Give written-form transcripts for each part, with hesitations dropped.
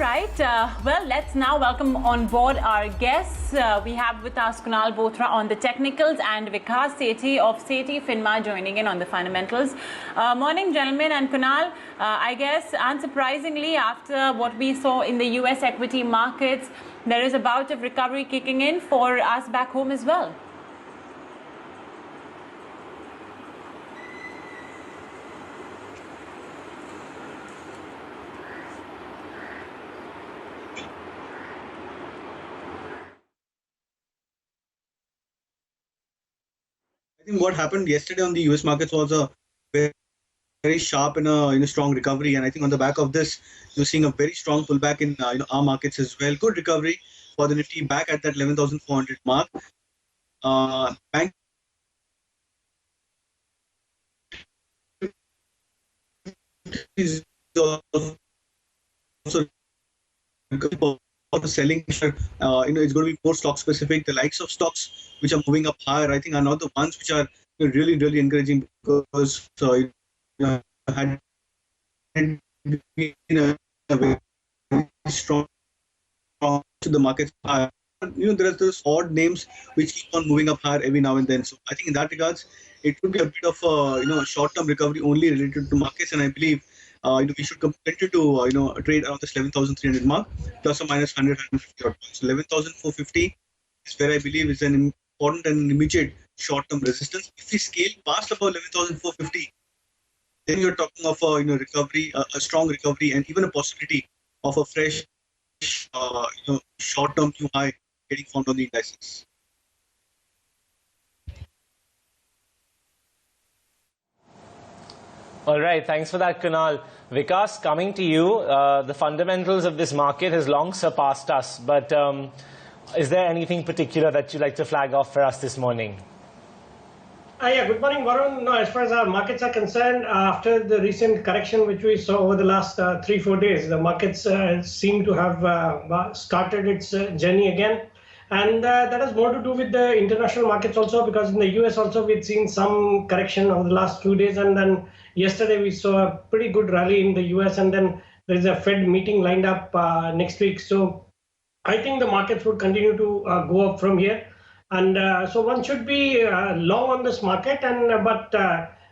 right. Well, let's now welcome on board our guests. We have with us Kunal Bothra on the technicals and Vikas Sethi of Sethi Finmart joining in on the fundamentals. Morning, gentlemen, and Kunal. I guess, unsurprisingly, after what we saw in the US equity markets, there is a bout of recovery kicking in for us back home as well. I think what happened yesterday on the US markets was a very sharp and a strong recovery, and I think on the back of this, you're seeing a very strong pullback in our markets as well. Good recovery for the Nifty back at that 11,400 mark. Bank is also for the selling. It's going to be more stock specific. The likes of stocks which are moving up higher, I think, are not the ones which are really encouraging, because had been a very strong to the markets higher. There are those odd names which keep on moving up higher every now and then. So I think in that regards, it could be a bit of a short-term recovery only related to markets, and I believe we should continue to trade around this 11,300 mark, plus or minus 100, 150 odd points. 11,450 is where I believe is an important and immediate short-term resistance. If we scale past above 11,450, then you're talking of a recovery, a strong recovery, and even a possibility of a fresh short-term new high getting formed on the indices. All right, thanks for that, Kunal. Vikas, coming to you, the fundamentals of this market has long surpassed us, but is there anything particular that you'd like to flag off for us this morning? Yeah, good morning, Varun. No, as far as our markets are concerned, after the recent correction which we saw over the last 3-4 days, the markets seem to have started its journey again. And that has more to do with the international markets also, because in the US also we've seen some correction over the last few days. And then yesterday we saw a pretty good rally in the US, and then there is a Fed meeting lined up next week. So I think the markets would continue to go up from here. And so one should be long on this market, but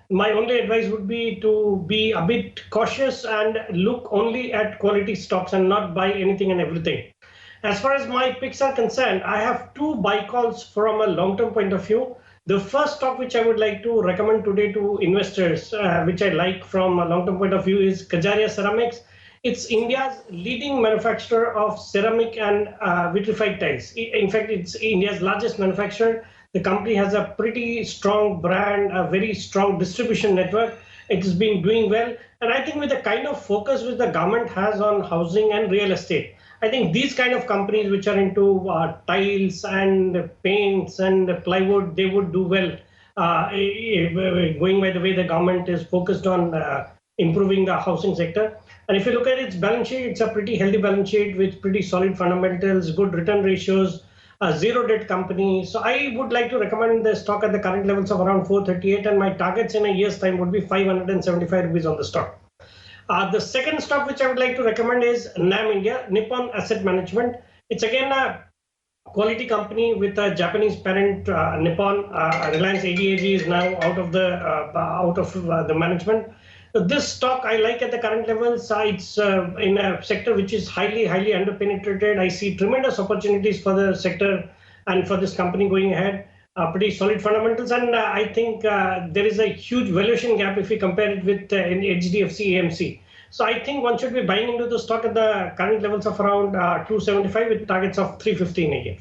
my only advice would be to be a bit cautious and look only at quality stocks and not buy anything and everything. As far as my picks are concerned, I have two buy calls from a long-term point of view. The first stock which I would like to recommend today to investors, which I like from a long-term point of view, is Kajaria Ceramics. It's India's leading manufacturer of ceramic and vitrified tiles. In fact, it's India's largest manufacturer. The company has a pretty strong brand, a very strong distribution network. It has been doing well. And I think with the kind of focus which the government has on housing and real estate, I think these kind of companies which are into tiles and paints and plywood, they would do well, going by the way the government is focused on improving the housing sector. And if you look at its balance sheet, it's a pretty healthy balance sheet with pretty solid fundamentals, good return ratios, a zero debt company. So I would like to recommend the stock at the current levels of around 438, and my targets in a year's time would be 575 rupees on the stock. The second stock which I would like to recommend is NAM India, Nippon Asset Management. It's again a quality company with a Japanese parent, Nippon. Reliance ADAG is now out of the management. This stock I like at the current levels. It's in a sector which is highly underpenetrated. I see tremendous opportunities for the sector and for this company going ahead. Pretty solid fundamentals, and I think there is a huge valuation gap if we compare it with HDFC AMC. So I think one should be buying into the stock at the current levels of around 275 with targets of 350 in a year.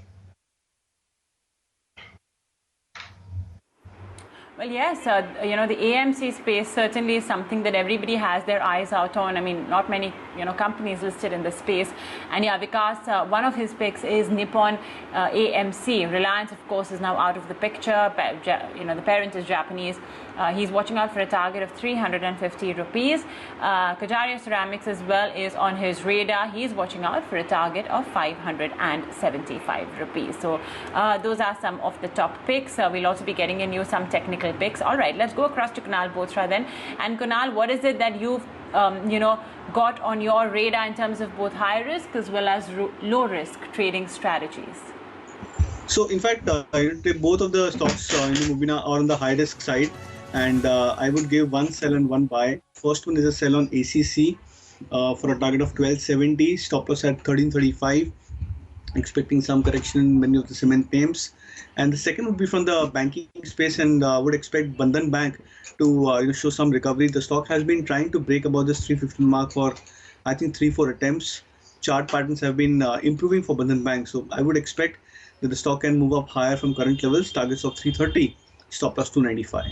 Well, yes, the AMC space certainly is something that everybody has their eyes out on. I mean, not many, companies listed in the space. And yeah, Vikas, one of his picks is Nippon AMC. Reliance, of course, is now out of the picture. The parent is Japanese. He's watching out for a target of 350 rupees. Kajaria Ceramics as well is on his radar. He's watching out for a target of 575 rupees. So those are some of the top picks. We'll also be getting in you some technical picks. All right, let's go across to Kunal Bothra then. And Kunal, what is it that you've got on your radar in terms of both high risk as well as low risk trading strategies? So in fact, both of the stocks in the Mubina are on the high risk side, and I would give one sell and one buy. First one is a sell on ACC for a target of 1270, stop loss at 1335, expecting some correction in many of the cement names. And the second would be from the banking space, and would expect Bandhan Bank to show some recovery. The stock has been trying to break above this 350 mark for I think 3-4 attempts. Chart patterns have been improving for Bandhan Bank, so I would expect that the stock can move up higher from current levels, targets of 330, stop loss 295.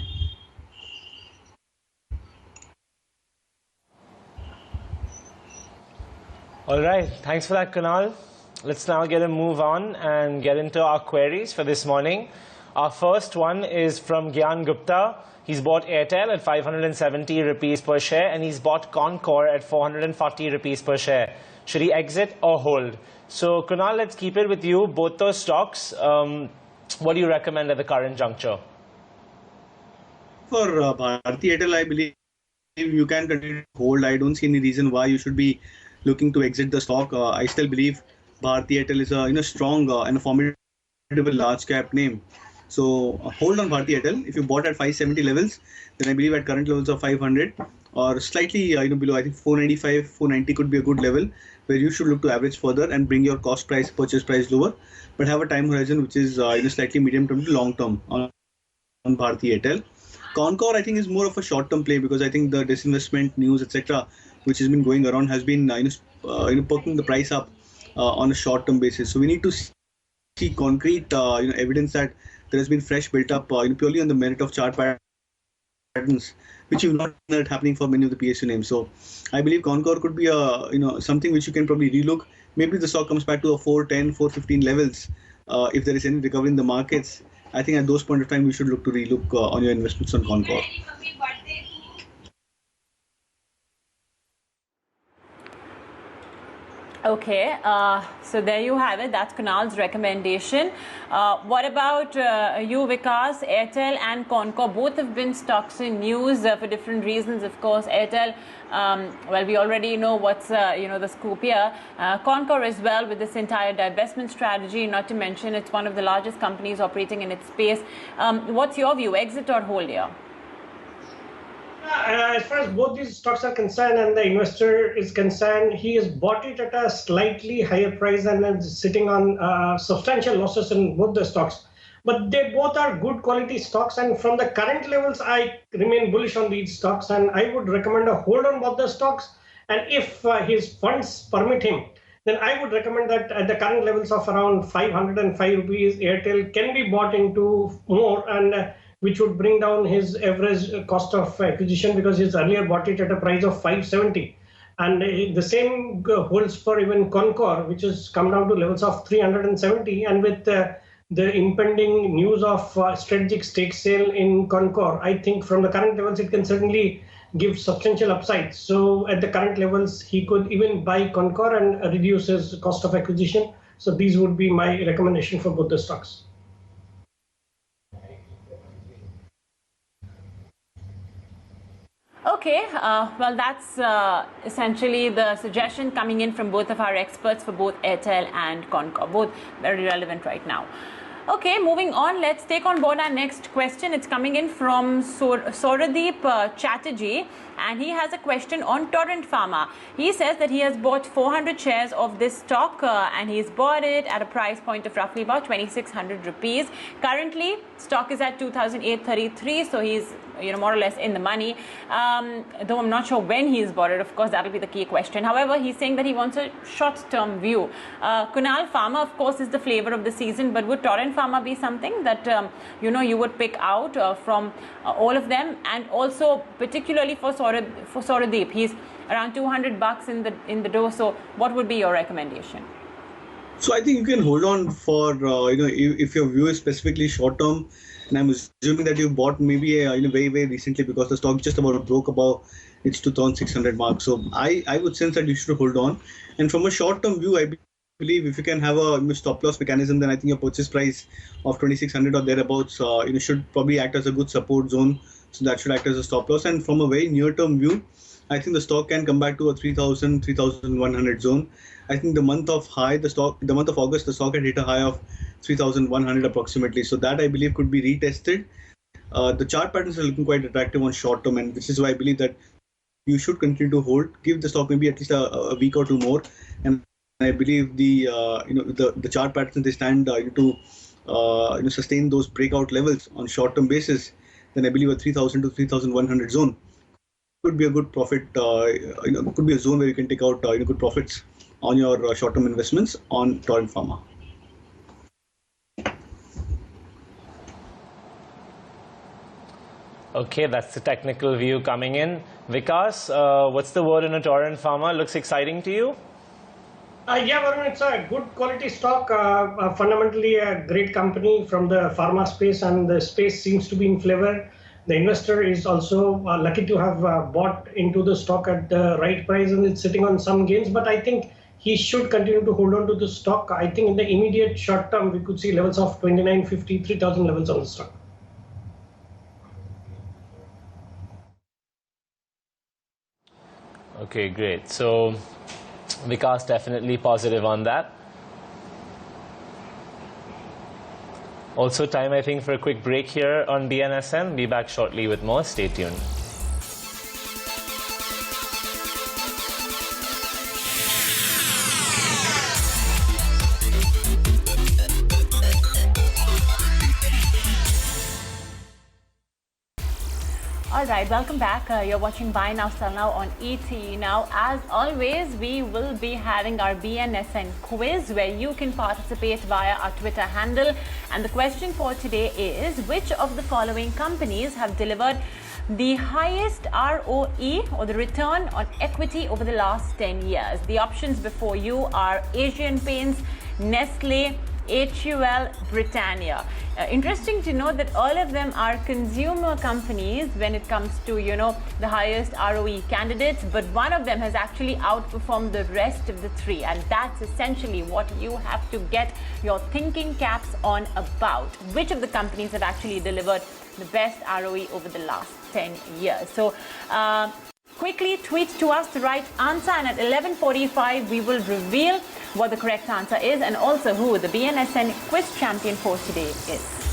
All right, thanks for that, Kunal. Let's now get a move on and get into our queries for this morning. Our first one is from Gyan Gupta. He's bought Airtel at 570 rupees per share, and he's bought Concor at 440 rupees per share. Should he exit or hold? So, Kunal, let's keep it with you. Both those stocks, what do you recommend at the current juncture? For Bharti Airtel, I believe you can continue to hold. I don't see any reason why you should be looking to exit the stock. I still believe Bharti Airtel is a strong and a formidable large cap name. So hold on Bharti Airtel. If you bought at 570 levels, then I believe at current levels of 500 or slightly below, I think 495, 490 could be a good level where you should look to average further and bring your purchase price lower, but have a time horizon which is slightly medium term to long term on Bharti Airtel. Concor, I think, is more of a short term play because I think the disinvestment news, etc., which has been going around, has been perking the price up on a short term basis. So we need to see concrete evidence that there has been fresh built up purely on the merit of chart patterns, which you've not seen that happening for many of the PSU names. So I believe Concor could be something which you can probably relook. Maybe the stock comes back to a 410, 415 levels if there is any recovery in the markets. I think at those point of time you should look to relook on your investments on Concor. Okay, so there you have it. That's Kunal's recommendation. What about you, Vikas? Airtel and Concor both have been stocks in news for different reasons. Of course, Airtel, well, we already know what's the scoop here. Concor as well, with this entire divestment strategy. Not to mention, it's one of the largest companies operating in its space. What's your view? Exit or hold here? As far as both these stocks are concerned and the investor is concerned, he has bought it at a slightly higher price and is sitting on substantial losses in both the stocks. But they both are good quality stocks, and from the current levels, I remain bullish on these stocks, and I would recommend a hold on both the stocks. And if his funds permit him, then I would recommend that at the current levels of around 505 rupees, Airtel can be bought into more, and which would bring down his average cost of acquisition, because he's earlier bought it at a price of 570. And the same holds for even Concor, which has come down to levels of 370. And with the impending news of strategic stake sale in Concor, I think from the current levels, it can certainly give substantial upside. So at the current levels, he could even buy Concor and reduce his cost of acquisition. So these would be my recommendation for both the stocks. Okay, well, that's essentially the suggestion coming in from both of our experts for both Airtel and Concor, both very relevant right now. Okay, moving on, let's take on board our next question. It's coming in from Soradeep Chatterjee, and he has a question on Torrent Pharma. He says that he has bought 400 shares of this stock and he's bought it at a price point of roughly about 2,600 rupees. Currently, stock is at 2,833, so he's more or less in the money, though I'm not sure when he's bought it. Of course, that'll be the key question. However, he's saying that he wants a short-term view. Kunal, Pharma, of course, is the flavor of the season, but would Torrent Pharma be something that you would pick out from all of them? And also, particularly for Soradeep, he's around 200 bucks in the door. So, what would be your recommendation? So I think you can hold on for if your view is specifically short-term. And I'm assuming that you bought maybe very, very recently, because the stock just about broke above its 2,600 mark. So I would sense that you should hold on. And from a short-term view, I believe if you can have a stop loss mechanism, then I think your purchase price of 2,600 or thereabouts should probably act as a good support zone. So that should act as a stop loss. And from a very near-term view, I think the stock can come back to a 3,000, 3,100 zone. I think the month of August, the stock had hit a high of 3,100 approximately. So that I believe could be retested. The chart patterns are looking quite attractive on short term, and this is why I believe that you should continue to hold, give the stock maybe at least a week or two more, and I believe the chart patterns, they stand to sustain those breakout levels on short term basis. Then I believe a 3,000 to 3,100 zone could be a good profit. Could be a zone where you can take out good profits on your short term investments on Torrent Pharma. Okay, that's the technical view coming in. Vikas, what's the word on a Torrent Pharma? Looks exciting to you? Yeah, Varun, it's a good quality stock, fundamentally a great company from the pharma space, and the space seems to be in flavor. The investor is also lucky to have bought into the stock at the right price, and it's sitting on some gains, but I think he should continue to hold on to the stock. I think in the immediate short term, we could see levels of 2950, 3000 levels on the stock. Okay, great. So Vikas definitely positive on that. Also time, I think, for a quick break here on BNSN. Be back shortly with more. Stay tuned. Alright, welcome back. You're watching Buy Now, Sell Now on ET. Now, as always, we will be having our BNSN quiz where you can participate via our Twitter handle. And the question for today is, which of the following companies have delivered the highest ROE or the return on equity over the last 10 years? The options before you are Asian Paints, Nestle, HUL, Britannia. Interesting to know that all of them are consumer companies when it comes to, the highest ROE candidates, but one of them has actually outperformed the rest of the three, and that's essentially what you have to get your thinking caps on about. Which of the companies have actually delivered the best ROE over the last 10 years? So, quickly tweet to us the right answer, and at 11:45 we will reveal what the correct answer is and also who the BNSN quiz champion for today is.